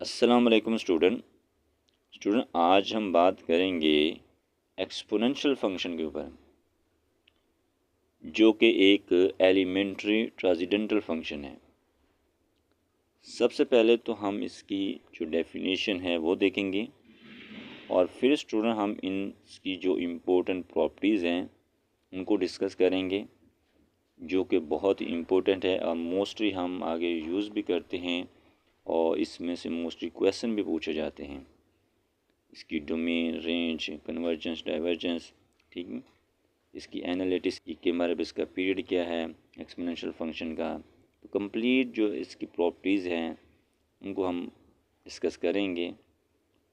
अस्सलाम वालेकुम स्टूडेंट आज हम बात करेंगे एक्सपोनेंशियल फंक्शन के ऊपर, जो कि एक एलिमेंट्री ट्रांसेंडेंटल फंक्शन है। सबसे पहले तो हम इसकी जो डेफिनेशन है वो देखेंगे और फिर स्टूडेंट हम इसकी जो इम्पोर्टेंट प्रॉपर्टीज़ हैं उनको डिस्कस करेंगे, जो कि बहुत ही इम्पोर्टेंट है और मोस्टली हम आगे यूज़ भी करते हैं और इसमें से मोस्टली क्वेश्चन भी पूछे जाते हैं। इसकी डोमेन, रेंज, कन्वर्जेंस, डाइवर्जेंस, ठीक है, इसकी एनालिटिक्स कि हमारे पास इसका पीरियड क्या है एक्सपोनेंशियल फंक्शन का। तो कंप्लीट जो इसकी प्रॉपर्टीज़ हैं उनको हम डिस्कस करेंगे।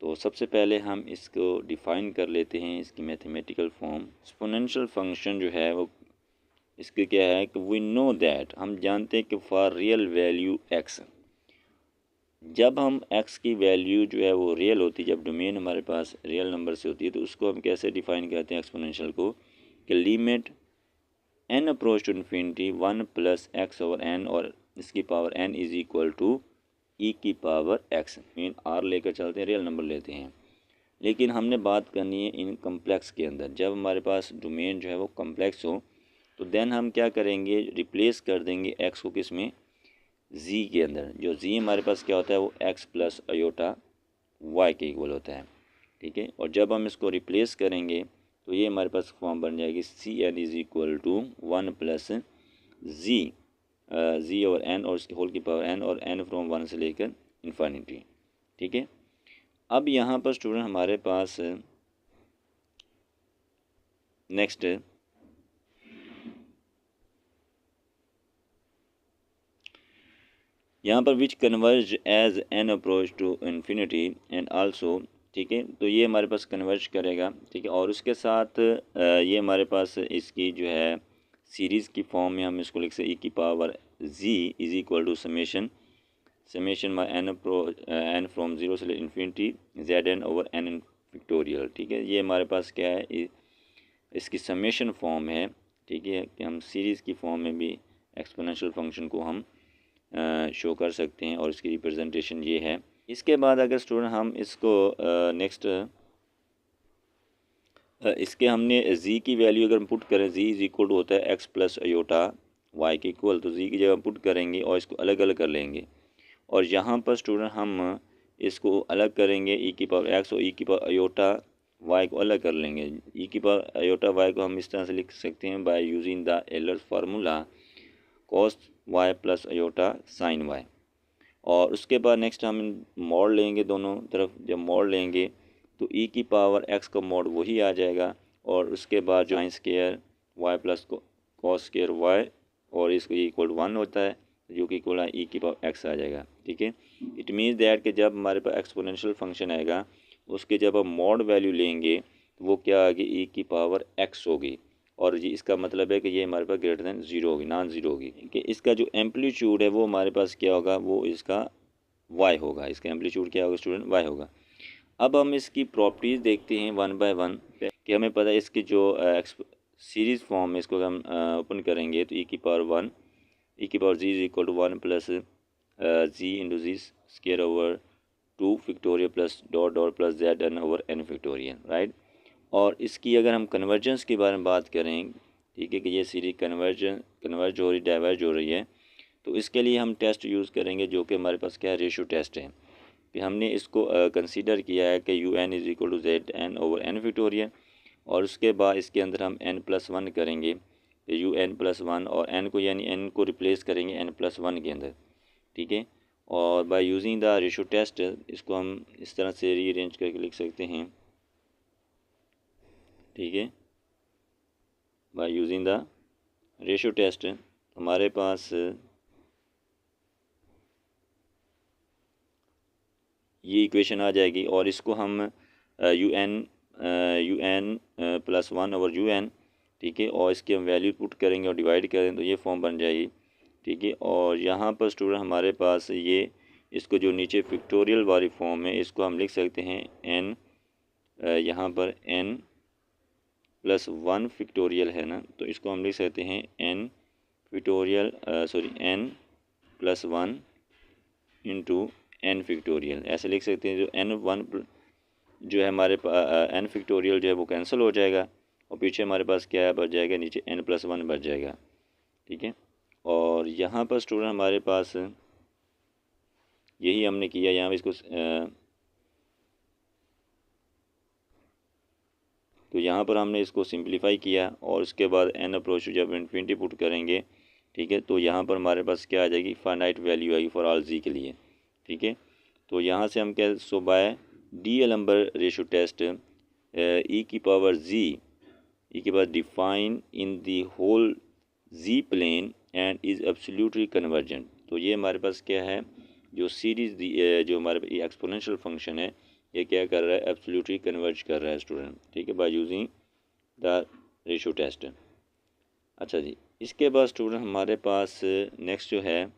तो सबसे पहले हम इसको डिफ़ाइन कर लेते हैं, इसकी मैथमेटिकल फॉर्म। एक्सपोनेंशियल फंक्शन जो है वो इसके क्या है कि वी नो दैट, हम जानते हैं कि फॉर रियल वैल्यू एक्स, जब हम x की वैल्यू जो है वो रियल होती है, जब डोमेन हमारे पास रियल नंबर से होती है, तो उसको हम कैसे डिफ़ाइन करते हैं एक्सपोनेंशियल को कि limit n approach to infinity 1 plus X over n, और इसकी power n is equal to e की पावर x। मीन r लेकर चलते हैं, रियल नंबर लेते हैं। लेकिन हमने बात करनी है इन कम्प्लेक्स के अंदर। जब हमारे पास डोमेन जो है वो कम्प्लेक्स हो तो देन हम क्या करेंगे, रिप्लेस कर देंगे x को किस में, z के अंदर। जो z हमारे पास क्या होता है वो x प्लस अयोटा y के इक्वल होता है, ठीक है। और जब हम इसको रिप्लेस करेंगे तो ये हमारे पास फॉर्म बन जाएगी Cn is equal to 1 plus z और n और इसके होल की पावर n, और n फ्रॉम 1 से लेकर इन्फिनिटी, ठीक है। अब यहाँ पर स्टूडेंट हमारे पास नेक्स्ट यहाँ पर which converge as n approach to infinity and also, ठीक है। तो ये हमारे पास कन्वर्ज करेगा, ठीक है। और उसके साथ ये हमारे पास इसकी जो है सीरीज़ की फॉर्म में हम इसको लिख सकते, e की power z is equal to summation my n from 0 से infinity zn over n factorial, ठीक है। ये हमारे पास क्या है, इसकी समेशन फॉर्म है, ठीक है, कि हम सीरीज़ की फॉर्म में भी एक्सपोनेंशियल फंक्शन को हम शो कर सकते हैं, और इसकी रिप्रेजेंटेशन ये है। इसके बाद अगर स्टूडेंट हम इसको नेक्स्ट इसके हमने z की वैल्यू अगर हम पुट करें, z इज़ इक्वल टू होता है x प्लस अयोटा y के इक्वल, तो z की जगह पुट करेंगे और इसको अलग अलग कर लेंगे। और यहाँ पर स्टूडेंट हम इसको अलग करेंगे, e की पावर x और e की पावर अयोटा y को अलग कर लेंगे। e की पावर अयोटा y को हम इस तरह से लिख सकते हैं by using the Euler's formula cos y plus iota sine y। और उसके बाद नेक्स्ट हम मॉड लेंगे दोनों तरफ। जब मॉड लेंगे तो e की पावर x का मॉड वही आ जाएगा, और उसके बाद जो sine square y plus cos square y, और इसको इक्वल 1 होता है, जो कि इक्वल e की पावर x आ जाएगा, ठीक है। इट मीन्स दैट कि जब हमारे पास एक्सपोनेंशियल फंक्शन आएगा उसके जब हम मॉड वैल्यू लेंगे तो वो क्या आ गई, e की पावर x होगी, और ये इसका मतलब है कि ये हमारे पास ग्रेटर दैन 0 होगी, नॉन ज़ीरो होगी। कि इसका जो एम्पलीट्यूड है वो हमारे पास क्या होगा, वो इसका y होगा। इसका एम्पलीट्यूड क्या होगा स्टूडेंट, y होगा। अब हम इसकी प्रॉपर्टीज़ देखते हैं वन बाय वन, कि हमें पता है इसकी जो सीरीज़ फॉर्म है, इसको हम ओपन करेंगे तो e की पावर 1, e की power z is equal to 1 plus z into z square over 2 factorial plus dot dot plus z n over n factorial, right. और इसकी अगर हम कन्वर्जेंस के बारे में बात करें, ठीक है, कि ये सीरीज कन्वर्ज हो रही, डाइवर्ज हो रही है, तो इसके लिए हम टेस्ट यूज़ करेंगे जो कि हमारे पास क्या है, रेशो टेस्ट है। कि हमने इसको कंसीडर किया है कि u n is equal to z n over n factorial, और उसके बाद इसके अंदर हम n प्लस 1 करेंगे, यू एन प्लस 1, और n को यानी n को रिप्लेस करेंगे n प्लस 1 के अंदर, ठीक है। और by using the ratio test इसको हम इस तरह से रीअरेंज करके लिख सकते हैं, ठीक है। By using the ratio test हमारे पास ये इक्वेशन आ जाएगी, और इसको हम u n plus 1 over u n, ठीक है, और इसकी हम वैल्यू पुट करेंगे और डिवाइड करें तो ये फॉर्म बन जाएगी, ठीक है। और यहाँ पर स्टूडेंट हमारे पास ये इसको जो नीचे फिक्टोरियल वाली फॉर्म है इसको हम लिख सकते हैं n, यहाँ पर n प्लस 1 फिक्टोरियल है ना, तो इसको हम लिख सकते हैं n factorial n plus 1 into n factorial, ऐसे लिख सकते हैं। जो n1 जो है हमारे n फैक्टोरियल जो है वो कैंसिल हो जाएगा और पीछे हमारे पास क्या है बच जाएगा, नीचे n+1 बच जाएगा, ठीक है। और यहाँ पर स्टूडेंट हमारे पास यही हमने किया, यहाँ इसको तो यहाँ पर हमने इसको सिंप्लीफाई किया और उसके बाद n अप्रोच जब इन्फिनिटी पुट करेंगे, ठीक है, तो यहाँ पर हमारे पास क्या आ जाएगी, फाइनाइट वैल्यू आएगी फॉर ऑल जी के लिए, ठीक है। तो यहाँ से हम क्या, so by d'Alembert ratio test e की power define in the whole z plane and is absolutely convergent. तो ये हमारे पास क्या है, जो सीरीज जो हमारे एक्सपोनेंशियल फंक्शन है, ये क्या कर रहा है, एब्सोल्युटली कन्वर्ज कर रहा है स्टूडेंट, ठीक है, by using the ratio test. अच्छा जी, इसके बाद स्टूडेंट हमारे पास नेक्स्ट जो है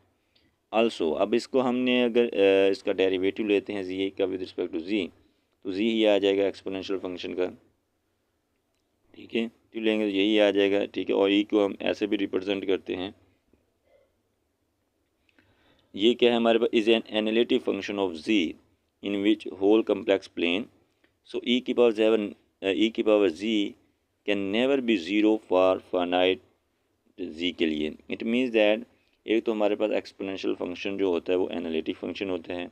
आल्सो। अब इसको हमने अगर इसका डेरिवेटिव लेते हैं जी का विद रिस्पेक्ट टू जी, तो जी ही आ जाएगा एक्सपोनेंशियल फंक्शन का, ठीक है, तो लेंगे तो यही आ जाएगा, ठीक है। और ई को हम ऐसे भी रिप्रेजेंट करते हैं, ये क्या है हमारे पास, is an analytic function of z in which whole complex plane. So e की power z can never be zero for finite z के लिए। इट मीन्स दैट एक तो हमारे पास एक्सपोनेंशियल फंक्शन जो होता है वो एनालिटिक फंक्शन होता है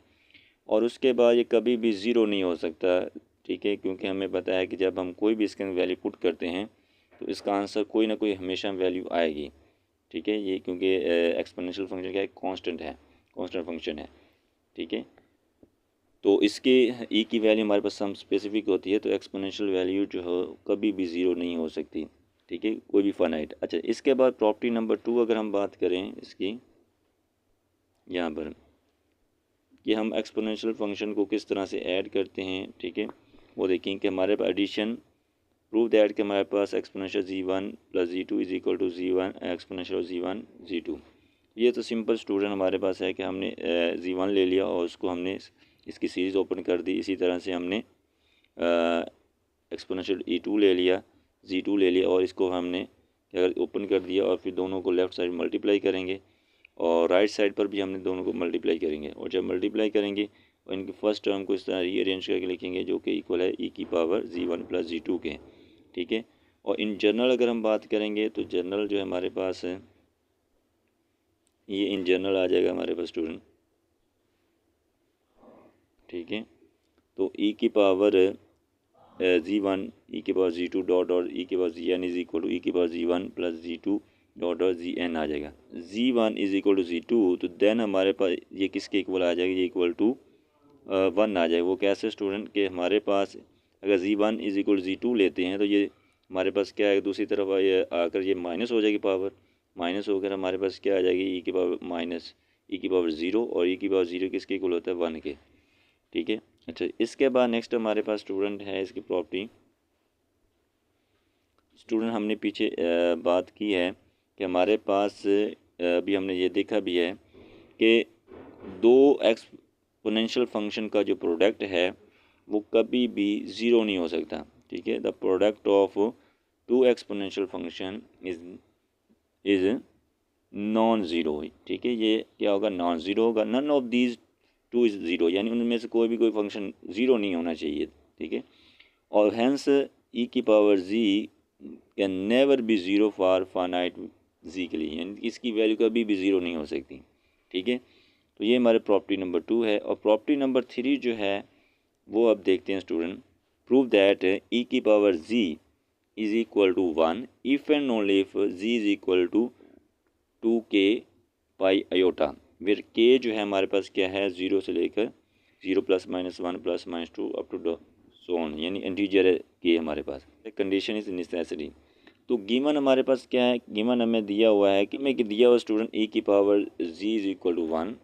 और उसके बाद ये कभी भी ज़ीरो नहीं हो सकता, ठीक है, क्योंकि हमें पता है कि जब हम कोई भी इसके वैल्यू पुट करते हैं तो इसका आंसर कोई ना कोई हमेशा वैल्यू आएगी, ठीक है। ये क्योंकि एक्सपोनेंशियल फंक्शन क्या है, कांस्टेंट फंक्शन है, ठीक है। तो इसके ई की वैल्यू हमारे पास सम स्पेसिफिक होती है, तो एक्सपोनेंशियल वैल्यू जो है कभी भी ज़ीरो नहीं हो सकती, ठीक है, कोई भी फाइनाइट। अच्छा, इसके बाद प्रॉपर्टी नंबर 2 अगर हम बात करें इसकी, यहाँ पर कि हम एक्सपोनेंशियल फंक्शन को किस तरह से ऐड करते हैं, ठीक है, वो देखें कि हमारे पास एडिशन प्रूव दैट कि हमारे पास exponential z one plus z two is equal to z one exponential z one z two. ये तो सिंपल स्टूडेंट हमारे पास है कि हमने जी1 ले लिया और उसको हमने इसकी सीरीज़ ओपन कर दी। इसी तरह से हमने एक्सपोनेंशियल ई2 ले लिया, जी2 ले लिया और इसको हमने अगर ओपन कर दिया और फिर दोनों को लेफ़्ट साइड मल्टीप्लाई करेंगे और राइट साइड पर भी हमने दोनों को मल्टीप्लाई करेंगे। और जब मल्टीप्लाई करेंगे और इनकी फर्स्ट टर्म को इस तरह रीअरेंज करके लिखेंगे जो कि इक्वल है ई की पावर जी1 प्लस जी2 के, ठीक है। और इन जनरल अगर हम बात करेंगे तो जनरल जो है हमारे पास है, ये इन जनरल आ जाएगा हमारे पास स्टूडेंट, ठीक है। तो ई की पावर जी1 ई की पावर जी2 डॉट ई की power z n is equal to e की power z one plus z two dot z n आ जाएगा। Z one is equal to z two, तो देन हमारे पास ये किसके इक्वल आ जाएगा, ये इक्वल टू 1 आ जाएगा। वो कैसे स्टूडेंट के हमारे पास अगर जी1 इज इक्वल जी2 लेते हैं तो ये हमारे पास क्या है, दूसरी तरफ ये आकर ये माइनस हो जाएगी, पावर माइनस होकर हमारे पास क्या आ जाएगी, ई की पावर माइनस ई की पावर 0 और ई की पावर 0 किसके इक्वल होता है, 1 के, ठीक है। अच्छा, इसके बाद नेक्स्ट हमारे पास स्टूडेंट है इसकी प्रॉपर्टी। स्टूडेंट हमने पीछे बात की है कि हमारे पास अभी हमने ये देखा भी है कि दो एक्सपोनेंशियल फंक्शन का जो प्रोडक्ट है वो कभी भी ज़ीरो नहीं हो सकता, ठीक है। The product of two exponential function is non zero, ठीक है। ये क्या होगा, नॉन ज़ीरो होगा। None of these two is zero, यानी उनमें से कोई भी कोई फंक्शन ज़ीरो नहीं होना चाहिए, ठीक है। और हैंस ई की power z can never be zero for finite z के लिए, यानी इसकी वैल्यू कभी भी ज़ीरो नहीं हो सकती, ठीक है। तो ये हमारे प्रॉपर्टी नंबर 2 है। और प्रॉपर्टी नंबर 3 जो है वो अब देखते हैं स्टूडेंट। प्रूव दैट ई की power z is equal to 1 if and only if z is equal to 2k pi iota, फिर k जो है हमारे पास क्या है, 0 से लेकर 0 plus minus 1 plus minus 2 up to so on, यानी इंटीजर है k हमारे पास। Condition is necessary. तो गिवन हमारे पास क्या है, गिवन हमें दिया हुआ है कि मैं दिया हुआ स्टूडेंट e की power z is equal to 1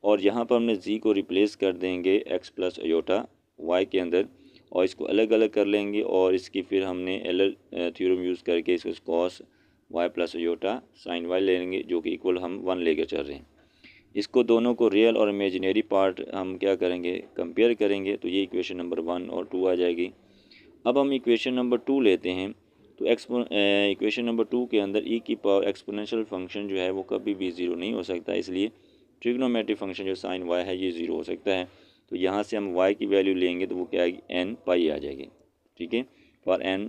और यहाँ पर हमने z को रिप्लेस कर देंगे x प्लस आयोटा y के अंदर और इसको अलग अलग कर लेंगे और इसकी फिर हमने एलर थ्योरम यूज़ करके इसको cos y plus iota sine y ले लेंगे जो कि इक्वल हम 1 लेकर चल रहे हैं। इसको दोनों को रियल और इमेजिनरी पार्ट हम क्या करेंगे, कंपेयर करेंगे, तो ये इक्वेशन नंबर 1 और 2 आ जाएगी। अब हम इक्वेशन नंबर 2 लेते हैं तो इक्वेशन नंबर 2 के अंदर ई की पावर एक्सपोनेंशियल फंक्शन जो है वो कभी भी ज़ीरो नहीं हो सकता, इसलिए ट्रिग्नोमेट्रिक फंक्शन जो साइन वाई है ये 0 हो सकता है। तो यहाँ से हम y की वैल्यू लेंगे तो वो क्या आएगी, n पाई आ जाएगी। ठीक है, for n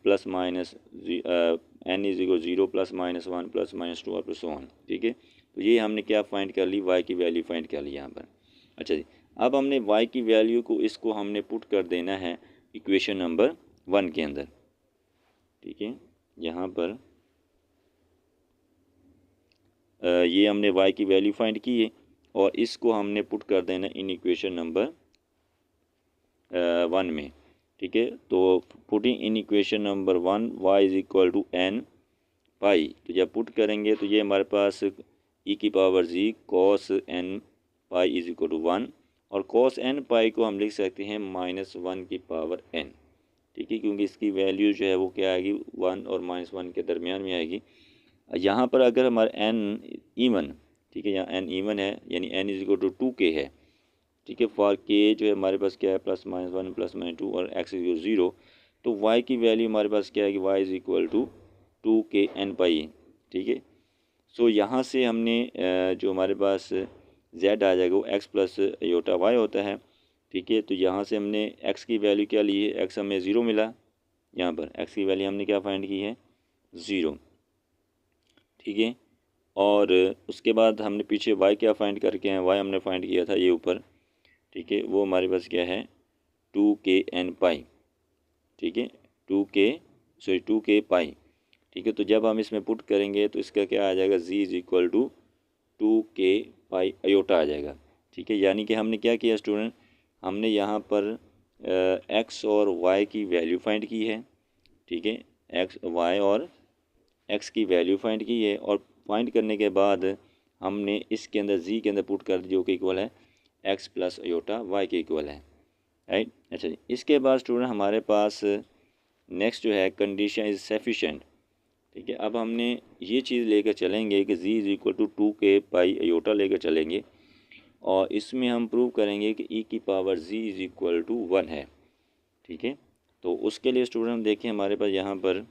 plus minus n is equal 0 plus minus 1 plus minus 2 और प्लस 1। ठीक है, तो ये हमने क्या फाइंड कर ली, y की वैल्यू फाइंड कर ली यहाँ पर। अच्छा जी, अब हमने y की वैल्यू को इसको हमने पुट कर देना है इक्वेशन नंबर 1 के अंदर। ठीक है, यहाँ पर ये हमने y की वैल्यू फाइंड की है और इसको हमने पुट कर देना इन इक्वेशन नंबर 1 में। ठीक है, तो putting in equation number 1 y is equal to n pi, तो जब पुट करेंगे तो ये हमारे पास e की power z cos n pi is equal to 1 और cos n पाई को हम लिख सकते हैं -1 की पावर n। ठीक है, क्योंकि इसकी वैल्यू जो है वो क्या आएगी, 1 और -1 के दरमियान में आएगी। यहाँ पर अगर हमारा n इवन, ठीक है, यहाँ n इवन है यानी n is equal to 2k है। ठीक है, फॉर k जो है हमारे पास क्या है, +-1 +-2 और x इज इक्वल 0, तो y की वैल्यू हमारे पास क्या है कि y is equal to 2k n pi. ठीक है, सो यहाँ से हमने जो हमारे पास z आ जाएगा वो x प्लस योटा y होता है। ठीक है, तो यहाँ से हमने x की वैल्यू क्या ली है, x हमें 0 मिला, यहाँ पर x की वैल्यू हमने क्या फाइंड की है, 0। ठीक है, और उसके बाद हमने पीछे y क्या फाइंड करके हैं, y हमने फाइंड किया था ये ऊपर। ठीक है, वो हमारे पास क्या है, 2k n पाई। ठीक है, 2k पाई। ठीक है, तो जब हम इसमें पुट करेंगे तो इसका क्या आ जाएगा, z is equal to 2k pi iota आ जाएगा। ठीक है, यानी कि हमने क्या किया स्टूडेंट, हमने यहाँ पर x और y की वैल्यू फाइंड की है। ठीक है, x y और x की वैल्यू फाइंड की है और फाइंड करने के बाद हमने इसके अंदर z के अंदर पुट कर दी जो कि इक्वल है x प्लस अयोटा y के इक्वल है, राइट। अच्छा जी, इसके बाद स्टूडेंट हमारे पास नेक्स्ट जो है कंडीशन इज सफिशेंट। ठीक है, अब हमने ये चीज़ लेकर चलेंगे कि z is equal to 2k pi iota लेकर चलेंगे और इसमें हम प्रूव करेंगे कि e की power z is equal to 1 है। ठीक है, तो उसके लिए स्टूडेंट हम देखें हमारे पास यहाँ पर,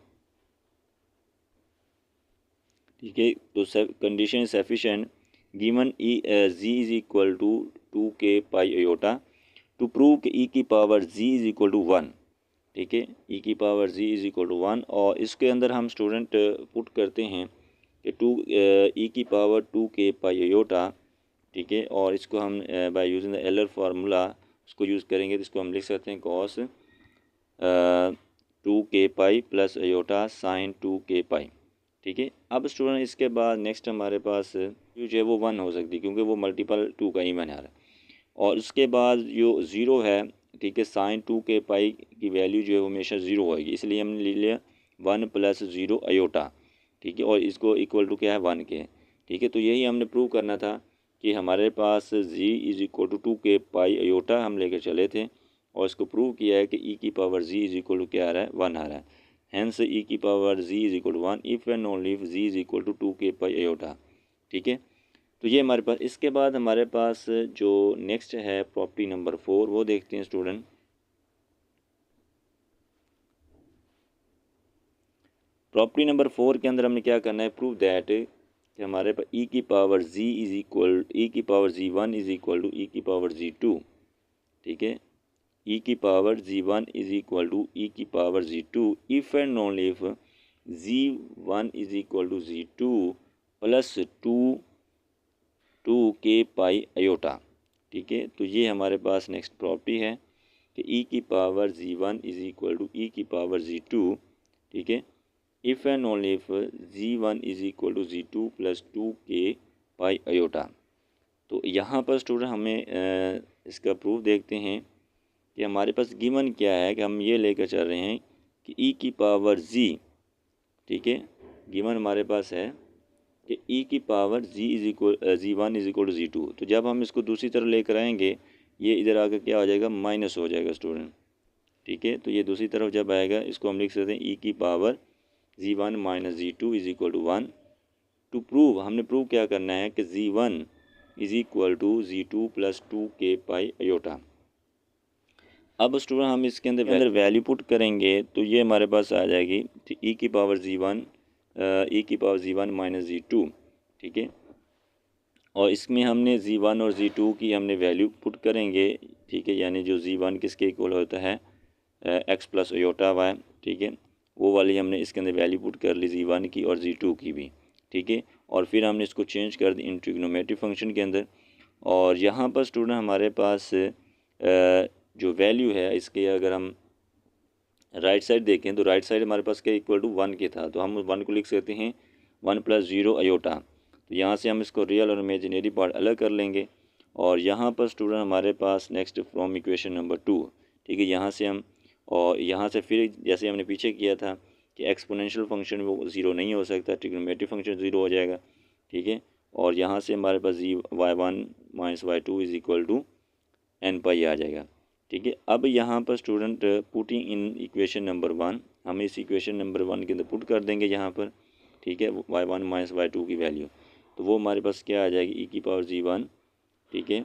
ठीक है, तो condition is sufficient given z is equal to 2k pi iota to prove कि e की power z is equal to 1। ठीक है, e की power z is equal to 1 और इसके अंदर हम स्टूडेंट पुट करते हैं कि e की पावर 2k पाई अयोटा। ठीक है, और इसको हम बाय यूजिंग द एलर फार्मूला उसको यूज़ करेंगे तो इसको हम लिख सकते हैं cos 2k pi plus iota sign 2k पाई। ठीक है, अब स्टूडेंट इसके बाद नेक्स्ट हमारे पास जो है वो 1 हो सकती है क्योंकि वो मल्टीपल 2 का इवन आ रहा है और उसके बाद जो 0 है, ठीक है, साइन 2k पाई की वैल्यू जो है वो हमेशा 0 होगी, इसलिए हमने ले लिया 1 प्लस 0 अयोटा। ठीक है, और इसको इक्वल टू क्या है, 1 के। ठीक है, तो यही हमने प्रूव करना था कि हमारे पास z is equal to 2k pi iota हम लेकर चले थे और इसको प्रूव किया है कि e की power z is equal to क्या आ रहा है, 1 आ रहा है। हैंस e की power z is equal to 1 if and only if z is equal to 2k pi iota. ठीक है, तो ये हमारे पास, इसके बाद हमारे पास जो नेक्स्ट है प्रॉपर्टी नंबर 4 वो देखते हैं स्टूडेंट। प्रॉपर्टी नंबर 4 के अंदर हमने क्या करना है, प्रूव दैट कि हमारे पास e की power z is equal, e की power z1 is equal to e की पावर z2। ठीक है, e की power z1 is equal to e की power z2 if and only if z1 is equal to z2 plus 2k pi iota. ठीक है, तो ये हमारे पास नेक्स्ट प्रॉपर्टी है कि e की power z1 is equal to e की पावर z2। ठीक है, if and only if z1 is equal to z2 plus 2k pi iota. तो यहाँ पर स्टूडेंट हमें इसका प्रूफ देखते हैं कि हमारे पास गिवन क्या है कि हम ये लेकर चल रहे हैं कि e की पावर z, ठीक है, गिवन हमारे पास है कि e की power z1 is equal to z2। तो जब हम इसको दूसरी तरफ लेकर आएंगे ये इधर आकर क्या हो जाएगा, माइनस हो जाएगा स्टूडेंट। ठीक है, तो ये दूसरी तरफ जब आएगा इसको हम लिख सकते हैं e की power z1 minus z2 is equal to 1। To prove, हमने प्रूव क्या करना है कि z1 is equal to z2 plus 2k pi iota. अब स्टूडेंट हम इसके अंदर वैल्यू पुट करेंगे तो ये हमारे पास आ जाएगी e की पावर z1 माइनस z2। ठीक है, और इसमें हमने Z1 और Z2 की हमने वैल्यू पुट करेंगे, ठीक है, यानी जो Z1 किसके इक्वल होता है x प्लस अयोटा y, ठीक है, वो वाली हमने इसके अंदर वैल्यू पुट कर ली Z1 की और Z2 की भी, ठीक है। और फिर हमने इसको चेंज कर दी इन ट्रिग्नोमेट्रिक फंक्शन के अंदर। और यहाँ पर स्टूडेंट हमारे पास जो वैल्यू है इसके, अगर हम राइट साइड देखें तो राइट साइड हमारे पास क्या इक्वल टू 1 के था, तो हम 1 को लिख सकते हैं 1 प्लस 0 अयोटा। तो यहाँ से हम इसको रियल और इमेजिनरी पार्ट अलग कर लेंगे। और यहाँ पर स्टूडेंट हमारे पास नेक्स्ट फ्रॉम इक्वेशन नंबर 2, ठीक है, यहाँ से हम, और यहाँ से फिर जैसे हमने पीछे किया था कि एक्सपोनेंशियल फंक्शन वो 0 नहीं हो सकता, ट्रिग्नोमेट्रिक फंक्शन 0 हो जाएगा, ठीक है। और यहाँ से हमारे पास y1 minus y2 is equal to n pi आ जाएगा, ठीक है। अब यहाँ पर student putting in equation number 1, हम इस इक्वेशन नंबर 1 के अंदर पुट कर देंगे यहाँ पर, ठीक है, y1 माइनस y2 की वैल्यू। तो वो हमारे पास क्या आ जाएगी, e की पावर g1, ठीक है,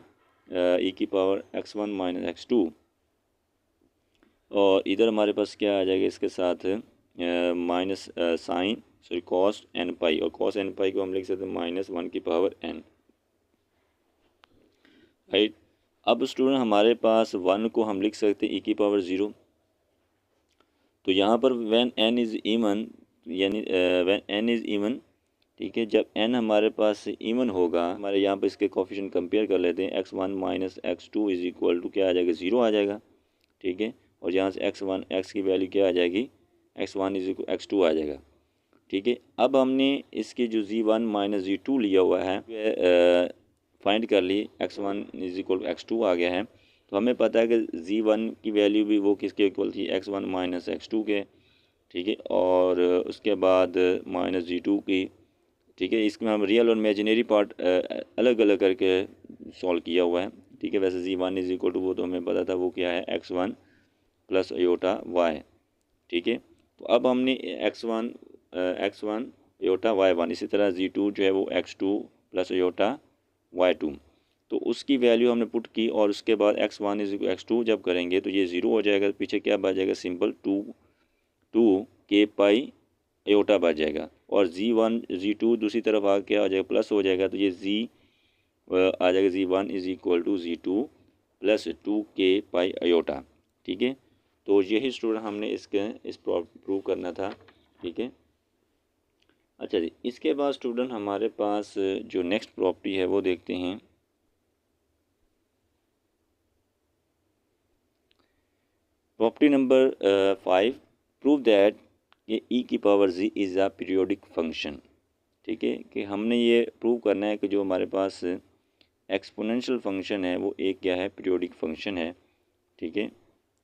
e की पावर x1 माइनस x2, और इधर हमारे पास क्या आ जाएगा इसके साथ minus sine sorry cos n pi, और कॉस n पाई को हम लिख सकते हैं माइनस 1 की पावर n, राइट। अब स्टूडेंट हमारे पास 1 को हम लिख सकते हैं e की पावर 0। तो यहाँ पर व्हेन n इज़ इवन, यानी व्हेन n इज़ इवन, ठीक है, जब n हमारे पास इवन होगा, हमारे यहाँ पर इसके कोफिशिएंट कंपेयर कर लेते हैं, x1 minus x2 is equal to क्या आ जाएगा, 0 आ जाएगा, ठीक है। और यहाँ से x की वैल्यू क्या आ जाएगी, x1 इज इक्वल x2 आ जाएगा, ठीक है। अब हमने इसके जो Z1 माइनस Z2 लिया हुआ है फाइंड कर ली, x1 इज इक्वल टू x2 आ गया है। तो हमें पता है कि Z1 की वैल्यू भी वो किसके इक्वल थी, x1 माइनस x2 के, ठीक है। और उसके बाद माइनस Z2 की, ठीक है। इसमें हम रियल और इमेजिनरी पार्ट अलग अलग करके सॉल्व किया हुआ है, ठीक है। वैसे Z1 इज इक्वल टू वो तो हमें पता था वो क्या है, x1 प्लस अयोटा y, ठीक है। तो अब हमने x1 अयोटा y1, इसी तरह Z2 जो है वो x2 प्लस अयोटा y2, तो उसकी वैल्यू हमने पुट की। और उसके बाद x1 इज x2 जब करेंगे तो ये 0 हो जाएगा, पीछे क्या बच जाएगा, सिंपल 2 k पाई अयोटा बच जाएगा। और Z1 Z2 दूसरी तरफ आ क्या हो जाएगा, प्लस हो जाएगा, तो ये आ जाएगा Z1 is equal to Z2 plus 2k pi iota, ठीक है। तो यही स्टूडेंट हमने इस प्रूव करना था, ठीक है। अच्छा जी, इसके बाद स्टूडेंट हमारे पास जो नेक्स्ट प्रॉपर्टी है वो देखते हैं। प्रॉपर्टी नंबर 5, प्रूव दैट ये e की power z is a periodic function, ठीक है, कि हमने ये प्रूव करना है कि जो हमारे पास एक्सपोनेंशियल फंक्शन है वो एक क्या है, पीरियोडिक फंक्शन है, ठीक है।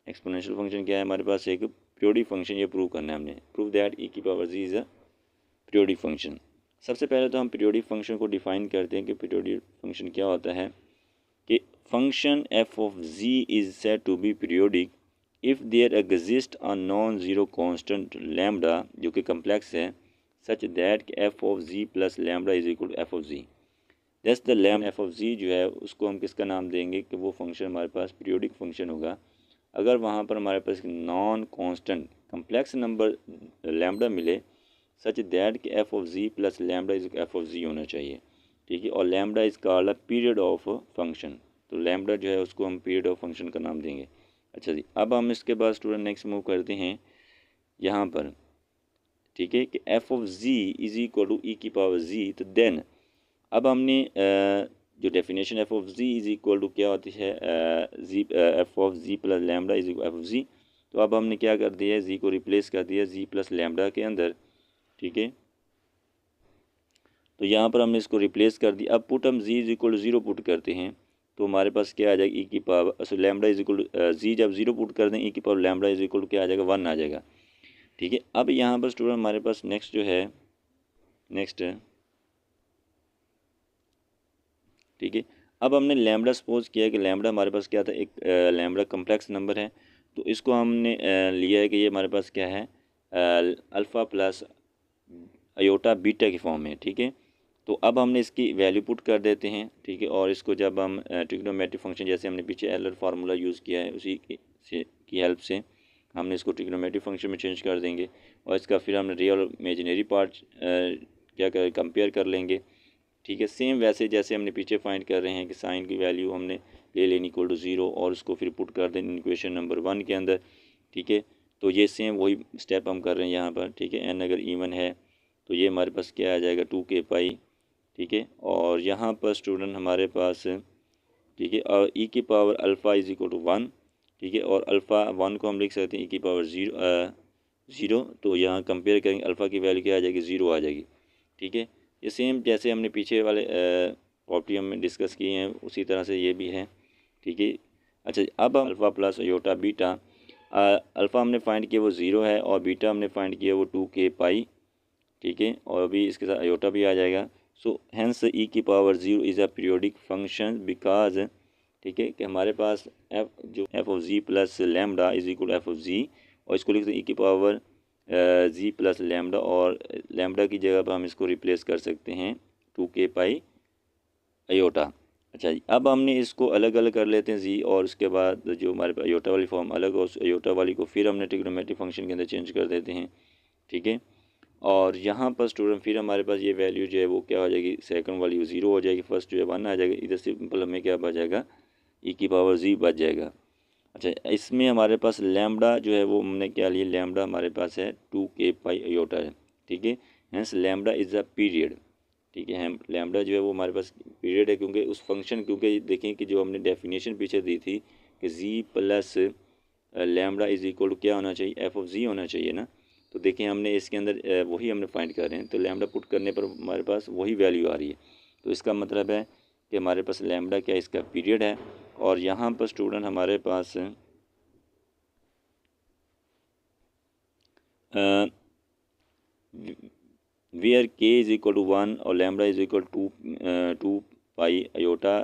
एक्सपोनेंशियल फंक्शन क्या है, हमारे पास एक पीरियोडिक फंक्शन, ये प्रूव करना है हमने। प्रूव दैट e की power z is a periodic function. सबसे पहले तो हम पीरियोडिक फंक्शन को डिफाइन करते हैं कि पीरियोडिक फंक्शन क्या होता है, कि function f of z is said to be periodic if there exist a non zero constant lambda, जो कि कम्प्लेक्स है, such that f of z plus lambda is equal to f of z। That's the lambda f of z जो है उसको हम किसका नाम देंगे, कि वो फंक्शन हमारे पास पीरियोडिक फंक्शन होगा अगर वहाँ पर हमारे पास non constant complex number lambda मिले, सच दैट कि f of z plus lambda is f of z होना चाहिए, ठीक है। और lambda is called a period of function, तो लैम्डा जो है उसको हम पीरियड ऑफ फंक्शन का नाम देंगे। अच्छा जी, अब हम इसके बाद स्टूडेंट नेक्स्ट मूव करते हैं यहाँ पर, ठीक है, कि f of z is equal to e की पावर z। तो देन अब हमने जो definition f of z is equal to क्या होती है, f of z plus lambda is equal f of z। तो अब हमने क्या कर दिया है, z को रिप्लेस कर दिया z प्लस लैम्डा के अंदर, ठीक है। तो यहाँ पर हमने इसको रिप्लेस कर दिया। अब पुट हम z is equal to 0 put करते हैं तो हमारे पास क्या आ जाएगा, e की power lambda is equal to z, जब 0 पुट कर दें e की power lambda is equal to क्या आ जाएगा, 1 आ जाएगा, ठीक है। अब यहाँ पर स्टूडेंट हमारे पास नेक्स्ट जो है, नेक्स्ट, ठीक है। अब हमने लैम्डा सपोज किया कि लैम्डा हमारे पास क्या था, एक लैम्डा कम्प्लेक्स नंबर है, तो इसको हमने लिया है कि ये हमारे पास क्या है, अल्फ़ा प्लस अयोटा बीटा की फॉर्म में, ठीक है। तो अब हमने इसकी वैल्यू पुट कर देते हैं, ठीक है। और इसको जब हम ट्रिग्नोमेट्रिक फंक्शन, जैसे हमने पीछे एलर फार्मूला यूज़ किया है उसी की हेल्प से हमने इसको ट्रिग्नोमेट्रिक फंक्शन में चेंज कर देंगे। और इसका फिर हमने रियल और इमेजिनरी पार्ट क्या कर कंपेयर कर लेंगे, ठीक है। सेम वैसे जैसे हमने पीछे फाइंड कर रहे हैं कि साइन की वैल्यू हमने ले लेनी इक्वल टू 0 और उसको फिर पुट कर दें इक्वेशन नंबर 1 के अंदर, ठीक है। तो ये सेम वही स्टेप हम कर रहे हैं यहाँ पर, ठीक है। n अगर इवन है तो ये हमारे पास क्या आ जाएगा 2k पाई, ठीक है। और यहाँ पर स्टूडेंट हमारे पास, ठीक है, और e की power alpha is equal to 1, ठीक है। और अल्फ़ा 1 को हम लिख सकते हैं e की पावर 0, तो यहाँ कंपेयर करेंगे अल्फ़ा की वैल्यू क्या आ जाएगी 0 आ जाएगी, ठीक है। ये सेम जैसे हमने पीछे वाले प्रॉपर्टी में डिस्कस किए हैं उसी तरह से ये भी है, ठीक है। अच्छा, अब हम alpha plus iota beta, alpha हमने फाइंड किया वो 0 है और बीटा हमने फाइंड किया वो 2k पाई, ठीक है। और अभी इसके साथ अयोटा भी आ जाएगा। सो हैंस e की power 0 is a periodic function because, ठीक है, कि हमारे पास f of z plus lambda is equal f of z, और इसको लिखते हैं e की पावर जी प्लस लैम्डा, और लैम्डा की जगह पर हम इसको रिप्लेस कर सकते हैं 2k पाई अयोटा। अच्छा जी, अब हमने इसको अलग अलग कर लेते हैं जी, और उसके बाद जो हमारे पास अयोटा वाली फॉर्म अलग और उस अयोटा वाली को फिर हमने ट्रिग्नोमेट्रिक फंक्शन के अंदर चेंज कर देते हैं, ठीक है। और यहाँ पर स्टूडेंट फिर हमारे पास ये वैल्यू जो है वो क्या हो जाएगी, सेकंड वाली 0 हो जाएगी, फर्स्ट जो है 1 आ जाएगा, इधर सिंपल हमें क्या बच जाएगा e की पावर जी बच जाएगा। अच्छा, इसमें हमारे पास लैम्डा जो है वो हमने क्या लिया, लैम्डा हमारे पास है 2k पाई अयोटा है, ठीक है। Hence lambda is a period, ठीक है। हम लैम्डा जो है वो हमारे पास पीरियड है, क्योंकि उस फंक्शन, क्योंकि देखें कि जो हमने डेफिनेशन पीछे दी थी कि z plus lambda is equal to क्या होना चाहिए, एफ ऑफ जी होना चाहिए ना। तो देखें हमने इसके अंदर वही हमने फाइंड कर रहे हैं, तो लैम्डा पुट करने पर हमारे पास वही वैल्यू आ रही है। तो इसका मतलब है कि हमारे पास लैम्डा क्या इसका पीरियड है। और यहाँ पर स्टूडेंट हमारे पास where k is equal to 1 और lambda is equal to 2 pi iota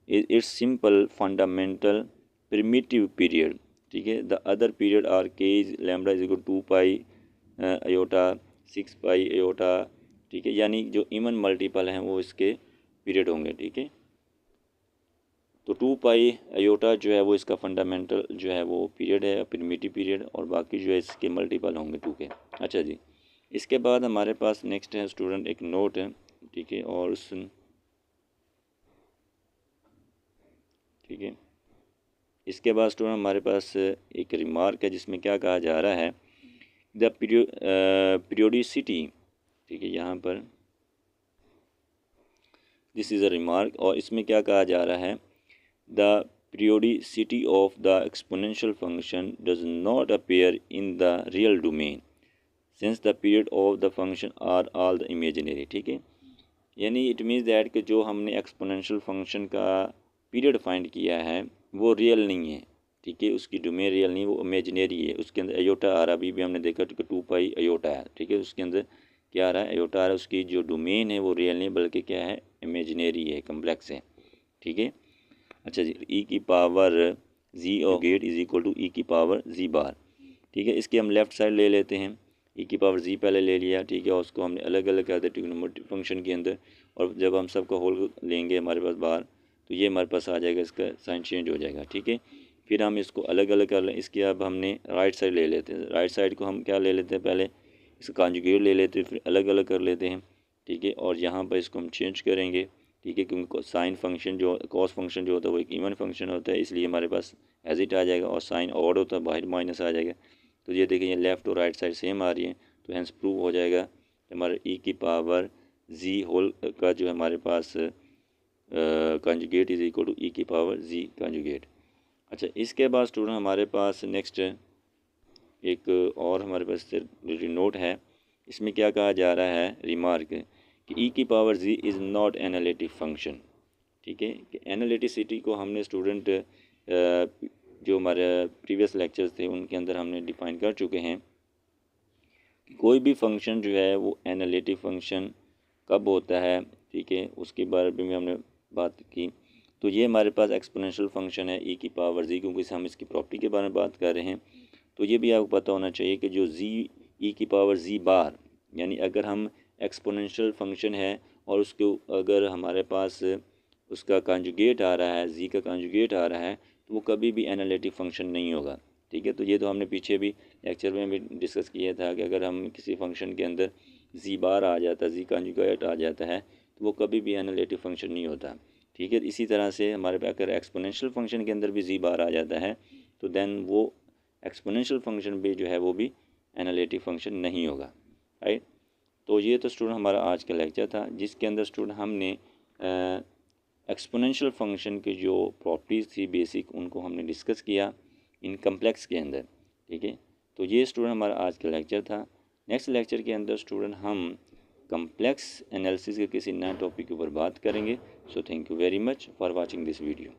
it's simple fundamental primitive period, ठीक है। The other period are k is lambda is equal 2 pi iota 6 pi iota, ठीक है। यानी जो इवन मल्टीपल हैं वो इसके पीरियड होंगे, ठीक है। तो 2 पाई अयोटा जो है वो इसका फंडामेंटल जो है वो पीरियड है, प्रिमिटिव पीरियड, और बाकी जो है इसके मल्टीपल होंगे 2 के। अच्छा जी, इसके बाद हमारे पास नेक्स्ट है स्टूडेंट एक नोट है, ठीक है। और उस, ठीक है, इसके बाद स्टूडेंट हमारे पास एक रिमार्क है जिसमें क्या कहा जा रहा है, द पीरियोडिसिटी, ठीक है, यहाँ पर दिस इज़ अ रिमार्क, और इसमें क्या कहा जा रहा है, the periodicity of the exponential function does not appear in the real domain since the period of the function are all the imaginary, ठीक है। यानी इट मीन्स दैट कि जो हमने एक्सपोनेंशियल फंक्शन का पीरियड फाइंड किया है वो रियल नहीं है, ठीक है। उसकी डोमेन रियल नहीं, वो इमेजिनरी है। उसके अंदर अयोटा आ रहा, अभी भी हमने देखा कि 2 पाई अयोटा है, ठीक है। उसके अंदर क्या आ रहा है, अयोटा आ रहा है। उसकी जो डोमेन है वो रियल नहीं बल्कि क्या है, इमेजिनरी है, कम्प्लेक्स है, ठीक है। अच्छा जी, e की पावर जी और get is equal to e की पावर जी बार, ठीक है। इसकी हम लेफ़्ट साइड ले लेते हैं, e की पावर जी पहले ले लिया, ठीक है। और उसको हमने अलग अलग कर दिया ट्रिग्नोमेट्रिक फंक्शन के अंदर, और जब हम सबका होल लेंगे हमारे पास बार, तो ये हमारे पास आ जाएगा, इसका साइन चेंज हो जाएगा, ठीक है। फिर हम इसको अलग अलग कर लें। इसकी अब हमने राइट साइड ले लेते हैं, राइट साइड को हम क्या ले लेते हैं, पहले इसका कॉन्जुगेट ले लेते हैं, फिर अलग अलग कर लेते हैं, ठीक है। और यहाँ पर इसको हम चेंज करेंगे, ठीक है, क्योंकि साइन फंक्शन जो कॉस फंक्शन जो होता है वो एक इवन फंक्शन होता है, इसलिए हमारे पास एज इट आ जाएगा, और साइन ऑड होता है बाहर माइनस आ जाएगा। तो ये देखिए, ये लेफ़्ट और राइट साइड सेम आ रही है, तो हैंस प्रूव हो जाएगा कि हमारे e की पावर जी होल का जो हमारे पास conjugate is equal to e की पावर जी कंजुगेट। अच्छा, इसके बाद स्टूडेंट हमारे पास नेक्स्ट एक और हमारे पास नोट है। इसमें क्या कहा जा रहा है, रिमार्क, कि e की power z is not analytic function, ठीक है। कि एनालिटिसिटी को हमने स्टूडेंट जो हमारे प्रीवियस लेक्चर्स थे उनके अंदर हमने डिफ़ाइन कर चुके हैं कि कोई भी फंक्शन जो है वो एनालिटिक फंक्शन कब होता है, ठीक है, उसके बारे में हमने बात की। तो ये हमारे पास एक्सपोनेंशियल फंक्शन है e की पावर जी, क्योंकि हम इसकी प्रॉपर्टी के बारे में बात कर रहे हैं। तो ये भी आपको पता होना चाहिए कि जो जी e की पावर जी बार, यानी अगर हम एक्सपोनेंशियल फंक्शन है और उसके अगर हमारे पास उसका कॉन्जुगेट आ रहा है, जी का कॉन्जुगेट आ रहा है, तो वो कभी भी एनालिटिक फंक्शन नहीं होगा, ठीक है। तो ये तो हमने पीछे भी लेक्चर में भी डिस्कस किया था कि अगर हम किसी फंक्शन के अंदर जी बार आ जाता है, जी कॉन्जुगेट आ जाता है, तो वो कभी भी एनालिटिक फंक्शन नहीं होता। ठीक है, इसी तरह से हमारे पास अगर एक्सपोनेंशियल फंक्शन के अंदर भी जी बार आ जाता है तो देन वो एक्सपोनेंशियल फंक्शन भी जो है वो भी एनालिटिक फंक्शन नहीं होगा, राइट। तो ये तो स्टूडेंट हमारा आज का लेक्चर था, जिसके अंदर स्टूडेंट हमने एक्सपोनेंशियल फंक्शन की जो प्रॉपर्टीज़ थी बेसिक, उनको हमने डिस्कस किया इन कम्प्लेक्स के अंदर। ठीक है, तो ये स्टूडेंट हमारा आज का लेक्चर था। नेक्स्ट लेक्चर के अंदर स्टूडेंट हम कम्प्लेक्स एनालिसिस के किसी नए टॉपिक के ऊपर बात करेंगे। So thank you very much for watching this video.